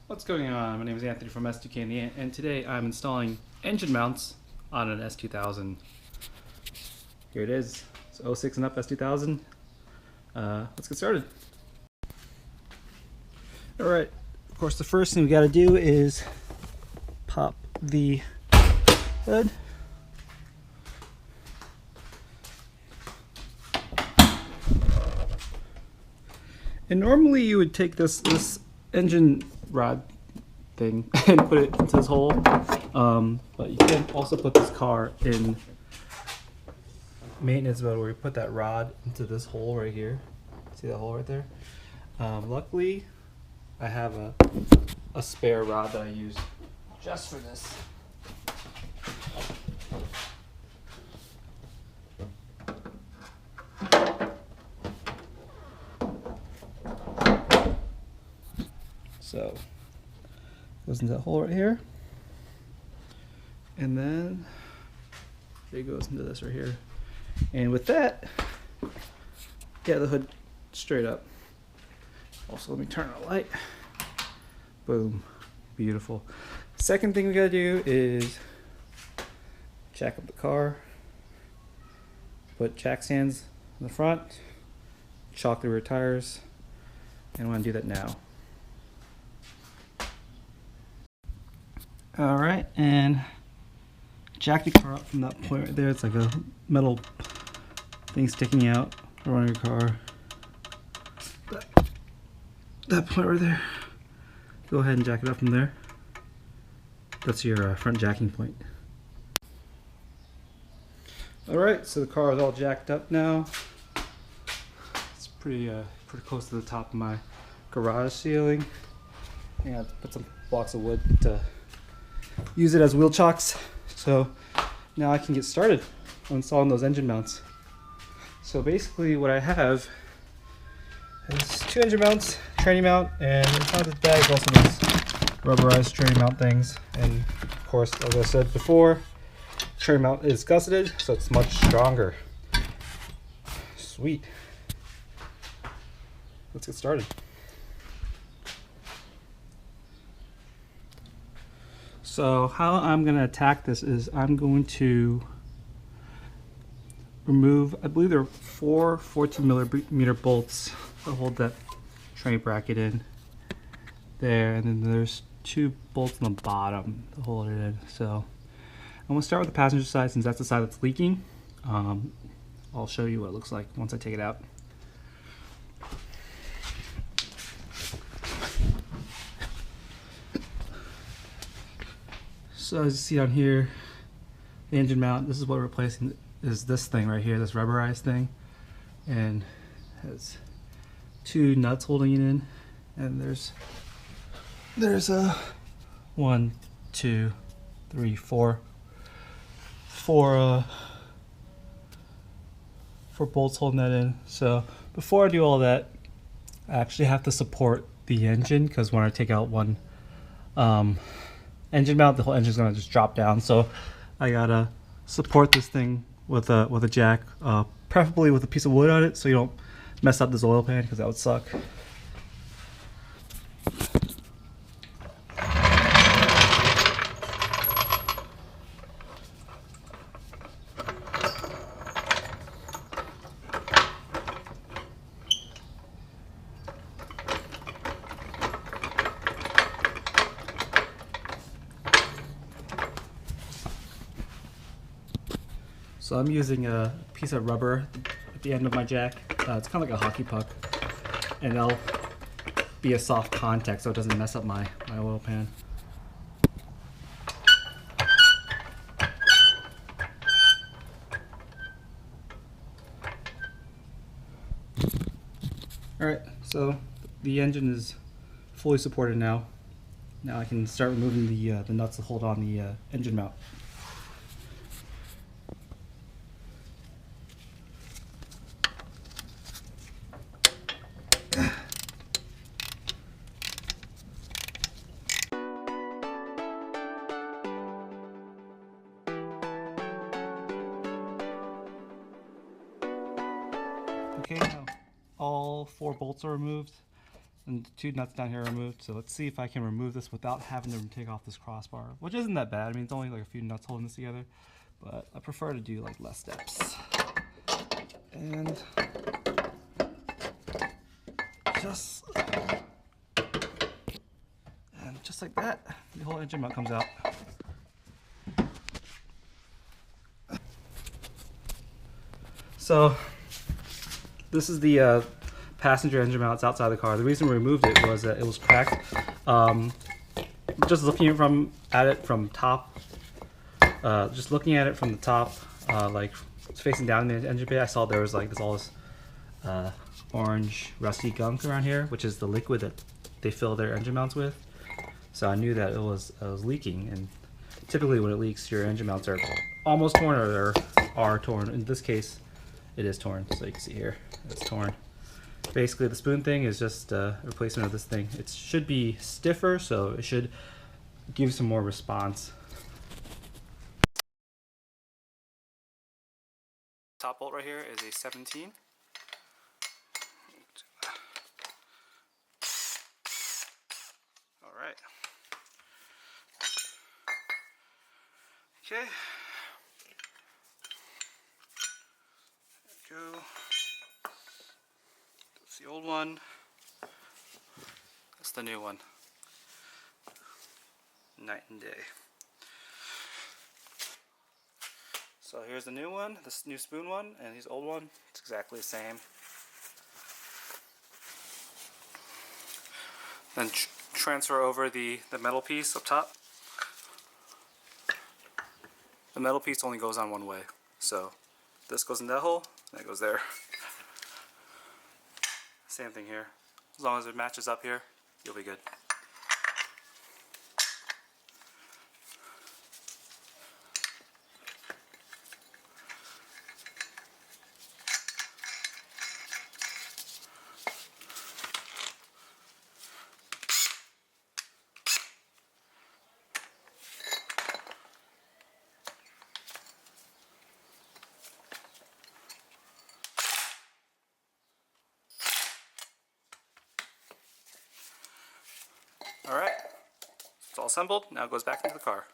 What's going on? My name is Anthony from S2K, and today I'm installing engine mounts on an S2000. Here it is. It's 06 and up S2000. Let's get started. Alright, of course the first thing we gotta do is pop the hood. And normally you would take this engine rod thing and put it into this hole, but you can also put this car in maintenance mode where you put that rod into this hole right here. See that hole right there? Luckily I have a spare rod that I use just for this. So goes into that hole right here, and then it goes into this right here. And with that, get the hood straight up. Also, let me turn on the light. Boom, beautiful. Second thing we gotta do is jack up the car. Put jack stands in the front, chalk the rear tires, and I want to do that now. Alright, and jack the car up from that point right there. It's like a metal thing sticking out around your car. That point right there. Go ahead and jack it up from there. That's your front jacking point. Alright, so the car is all jacked up now. It's pretty close to the top of my garage ceiling. I have to put some blocks of wood to use it as wheel chocks. So now I can get started on installing those engine mounts. So basically what I have is 2 engine mounts, tranny mount, and inside this bag is also these rubberized tranny mount things. And of course, as I said before, tranny mount is gusseted, so it's much stronger. Sweet. Let's get started. So how I'm going to attack this is I'm going to remove, I believe there are 4 14mm bolts to hold that tranny bracket in there, and then there's 2 bolts on the bottom to hold it in. So I'm going to start with the passenger side since that's the side that's leaking. I'll show you what it looks like once I take it out. So as you see on here, the engine mount, this is what we're replacing, is this thing right here, this rubberized thing. And has 2 nuts holding it in. And there's a 1, 2, 3, 4 bolts holding that in. So before I do all that, I actually have to support the engine, because when I take out one engine mount, the whole engine's gonna just drop down. So I gotta support this thing with a jack, preferably with a piece of wood on it, so you don't mess up this oil pan, because that would suck. So I'm using a piece of rubber at the end of my jack. It's kind of like a hockey puck, and that'll be a soft contact so it doesn't mess up my oil pan. Alright, so the engine is fully supported now. Now I can start removing the nuts that hold on the engine mount. Okay, now all 4 bolts are removed. And the 2 nuts down here are removed. So let's see if I can remove this without having to take off this crossbar, which isn't that bad. I mean, it's only like a few nuts holding this together, but I prefer to do like less steps. And just like that, the whole engine mount comes out. So this is the passenger engine mount. It's outside the car. The reason we removed it was that it was cracked. Just looking at it from top, like it's facing down in the engine bay, I saw there was like all this orange rusty gunk around here, which is the liquid that they fill their engine mounts with. So I knew that it was leaking, and typically when it leaks, your engine mounts are almost torn or are torn. In this case, it is torn. So you can see here, it's torn. Basically, the spoon thing is just a replacement of this thing. It should be stiffer, so it should give some more response. Top bolt right here is a 17. All right. Okay. There we go. That's the old one. That's the new one. Night and day. So here's the new one, this new spoon one, and here's the old one. It's exactly the same. Then transfer over the metal piece up top. The metal piece only goes on one way, so this goes in that hole, and it goes there. Same thing here. As long as it matches up here, you'll be good. Alright, it's all assembled, now it goes back into the car.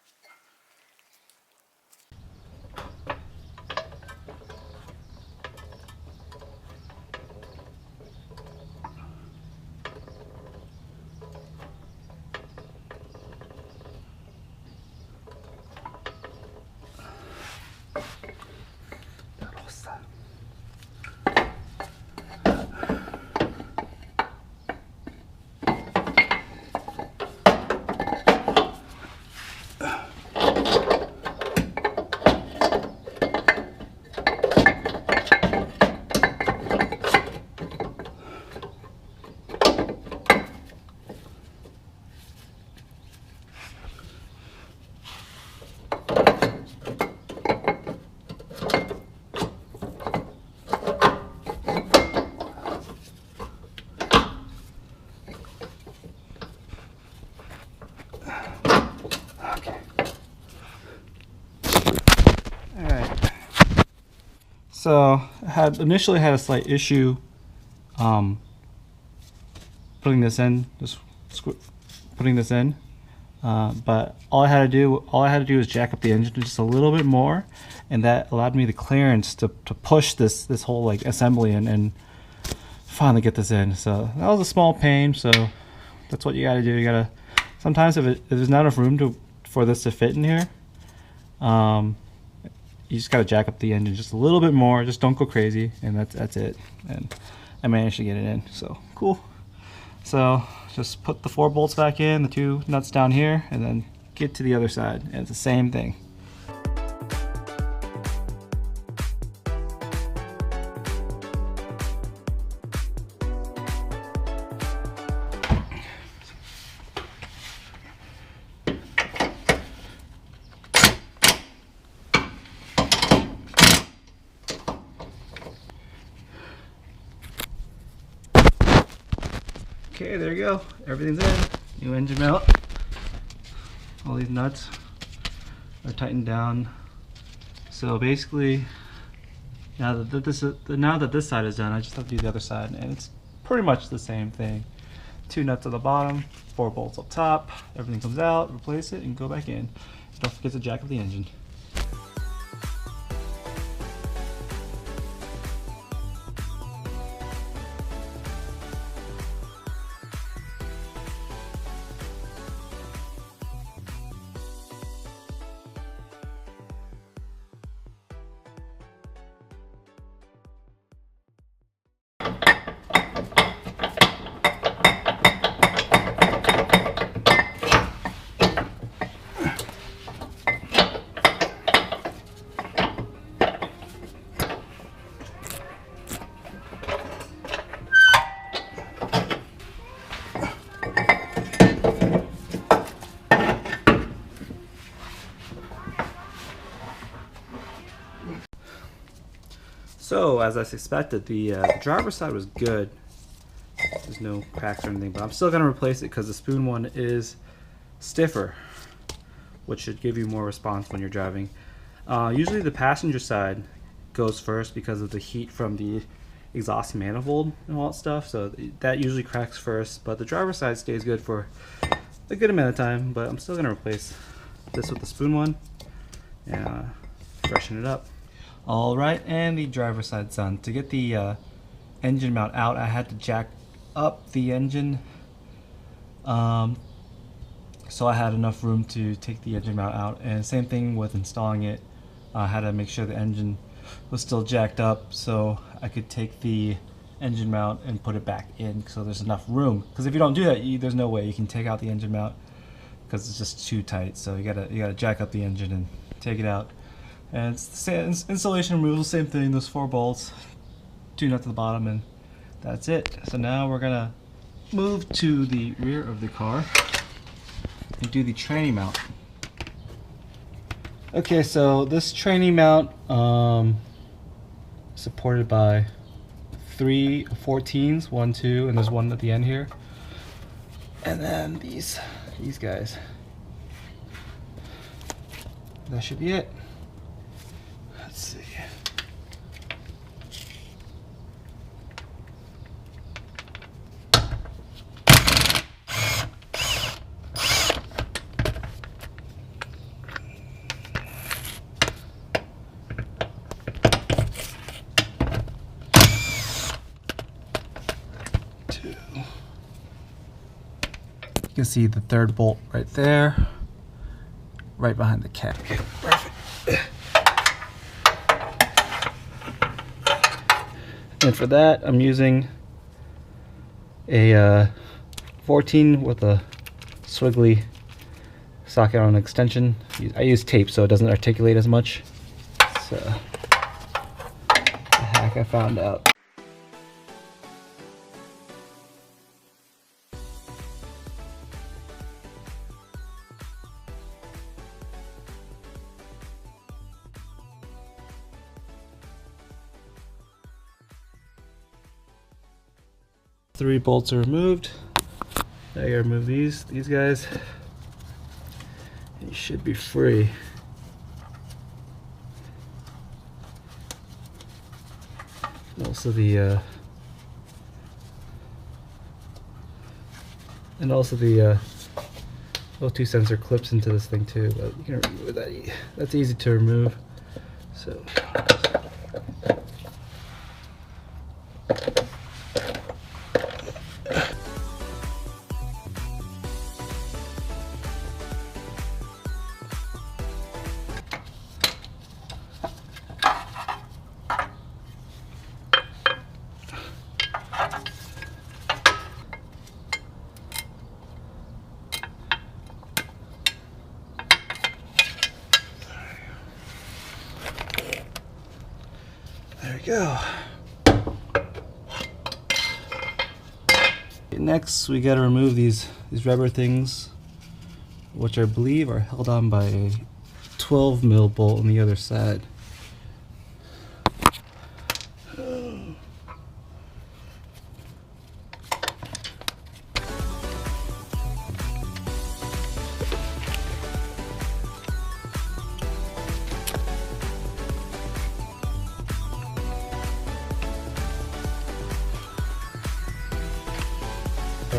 So I initially had a slight issue putting this in, but all I had to do was jack up the engine just a little bit more, and that allowed me the clearance to push this whole like assembly and finally get this in. So that was a small pain. So that's what you got to do. You got to sometimes if there's not enough room for this to fit in here, you just got to jack up the engine just a little bit more. Just don't go crazy, and that's it. And I managed to get it in, so cool. So just put the 4 bolts back in, the 2 nuts down here, and then get to the other side, and it's the same thing. Okay, there you go. Everything's in. New engine mount. All these nuts are tightened down. So basically, now that this side is done, I just have to do the other side, and it's pretty much the same thing. 2 nuts on the bottom, 4 bolts up top. Everything comes out, replace it, and go back in. Don't forget to jack up the engine. So, as I suspected, the driver's side was good. There's no cracks or anything, but I'm still going to replace it because the spoon one is stiffer, which should give you more response when you're driving. Usually the passenger side goes first because of the heat from the exhaust manifold and all that stuff, so that usually cracks first, but the driver's side stays good for a good amount of time. But I'm still going to replace this with the spoon one and freshen it up. Alright, and the driver's side's done. To get the engine mount out, I had to jack up the engine so I had enough room to take the engine mount out. And same thing with installing it. I had to make sure the engine was still jacked up so I could take the engine mount and put it back in so there's enough room. Because if you don't do that, there's no way you can take out the engine mount because it's just too tight. So you gotta jack up the engine and take it out. And it's the same installation removal, same thing. Those 4 bolts, 2 nuts at the bottom, and that's it. So now we're gonna move to the rear of the car and do the tranny mount. Okay, so this tranny mount supported by 3 14s, 1, 2, and there's one at the end here, and then these guys. That should be it. Let's see. You can see the 3rd bolt right there, right behind the cap. Okay, perfect. And for that, I'm using a 14 with a swiggly socket on extension. I use tape so it doesn't articulate as much. So, the hack I found out. Three bolts are removed. Now you gotta remove these guys. And you should be free. And also the O2 sensor clips into this thing too, but you can remove that. That's easy to remove. So. There we go. Next, we got to remove these rubber things, which I believe are held on by a 12 mil bolt on the other side.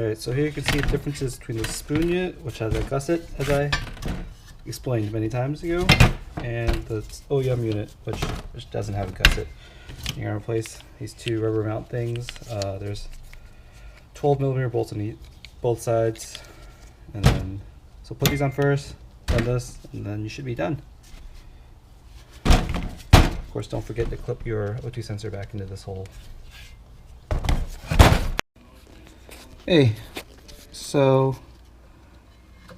Alright, so here you can see the differences between the spoon unit, which has a gusset, as I explained many times ago, and the OEM unit, which doesn't have a gusset. You're going to replace these two rubber mount things. There's 12mm bolts on both sides, and then so put these on first, then this, and then you should be done. Of course, don't forget to clip your O2 sensor back into this hole. Hey, so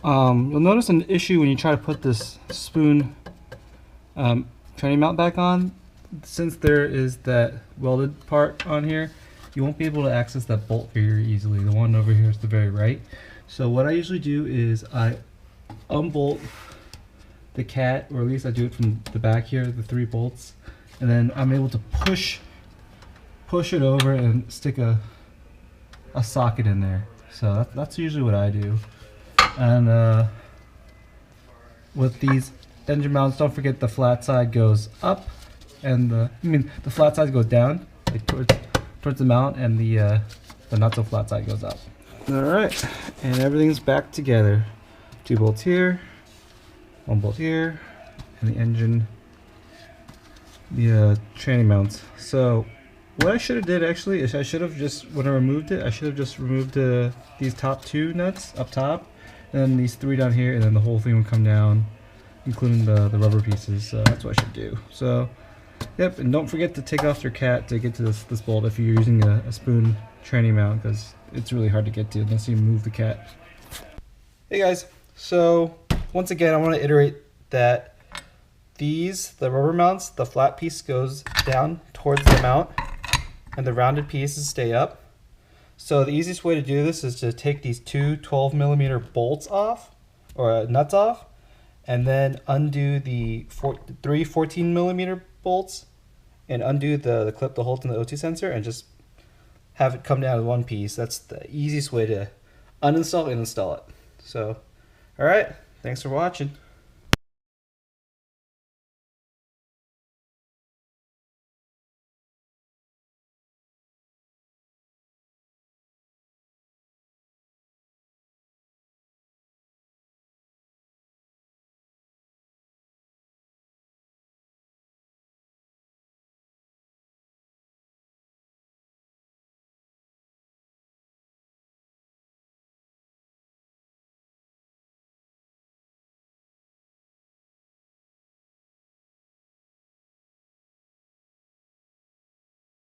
you'll notice an issue when you try to put this spoon training mount back on. Since there is that welded part on here, you won't be able to access that bolt very easily. The one over here is the very right. So what I usually do is I unbolt the cat, or at least I do it from the back here, the 3 bolts, and then I'm able to push it over and stick a socket in there. So that's usually what I do. And with these engine mounts, don't forget the flat side goes up, and the flat side goes down, like towards the mount, and the not so flat side goes up. All right, and everything's back together. 2 bolts here, 1 bolt here, and the engine, the training mounts. So what I should have did actually is I should have just, when I removed it, I should have just removed these top 2 nuts up top, and then these 3 down here, and then the whole thing would come down, including the rubber pieces. So that's what I should do. So, yep, and don't forget to take off your cat to get to this bolt if you're using a spoon training mount, because it's really hard to get to unless you move the cat. Hey guys, so once again I want to iterate that the rubber mounts, the flat piece goes down towards the mount, and the rounded pieces stay up. So the easiest way to do this is to take these 2 12mm bolts off, or nuts off, and then undo the 3 14mm bolts, and undo the clip that holds in the O2 sensor, and just have it come down as one piece. That's the easiest way to uninstall and install it. So, alright, thanks for watching.